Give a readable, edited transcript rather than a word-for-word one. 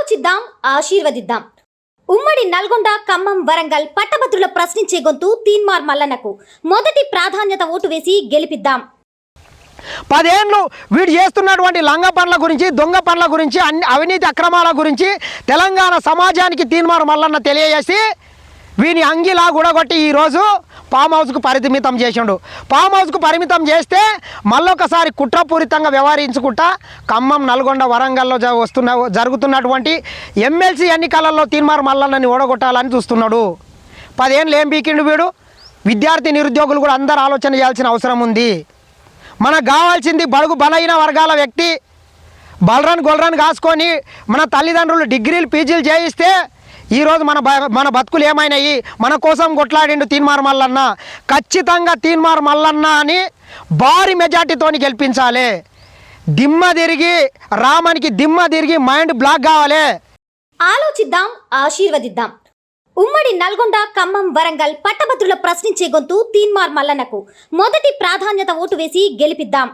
ఆలోచిద్దాం, ఆశీర్వదిద్దాం. ఉమ్మడి నల్గొండ, ఖమ్మం, వరంగల్ పట్టభద్రుల ప్రశ్నించే గొంతు తీన్మార్ మల్లన్నకు మొదటి ప్రాధాన్యత ఓటు వేసి గెలిపిద్దాం. 10 ఏళ్ళు వీడు చేస్తున్నటువంటి లంగ పనుల గురించి, దొంగ పనుల గురించి, అవినీతి అక్రమాల గురించి తెలంగాణ సమాజానికి తీన్మార్ మల్లన్న తెలియజేసి వీని అంగిలా గుడగొట్టి ఈరోజు ఫామ్ హౌస్కు పరిమితం చేసిండు. ఫామ్ హౌస్కు పరిమితం చేస్తే మళ్ళొకసారి కుట్రపూరితంగా వ్యవహరించుకుంటా ఖమ్మం, నల్గొండ, వరంగల్లో జరుగుతున్నటువంటి ఎమ్మెల్సీ ఎన్నికలలో తీన్మార్ మల్లన్నని ఓడగొట్టాలని చూస్తున్నాడు. 10 ఏళ్ళు ఏం పీకిండు వీడు? విద్యార్థి నిరుద్యోగులు కూడా అందరూ ఆలోచన చేయాల్సిన అవసరం ఉంది. మనకు కావాల్సింది బడుగు బలైన వర్గాల వ్యక్తి గొల్రన్ కాసుకొని మన తల్లిదండ్రులు డిగ్రీలు, పీజీలు చేయిస్తే ఈరోజు మన బతుకులు ఏమైనాయి? మన కోసం కొట్లాడిండు తీన్మార్ మల్లన్న. ఖచ్చితంగా తీన్మార్ మల్లన్న అని భారీ మెజార్టీతోని గెలిపించాలి. రామానికి దిమ్మ తిరిగి మైండ్ బ్లాక్ కావాలి. ఆలోచిద్దాం, ఆశీర్వదిద్దాం. ఉమ్మడి నల్గొండ, ఖమ్మం, వరంగల్ పట్టభద్రుల ప్రశ్నించే గొంతు తీన్మార్ మల్లన్నకు మొదటి ప్రాధాన్యత ఓటు వేసి గెలిపిద్దాం.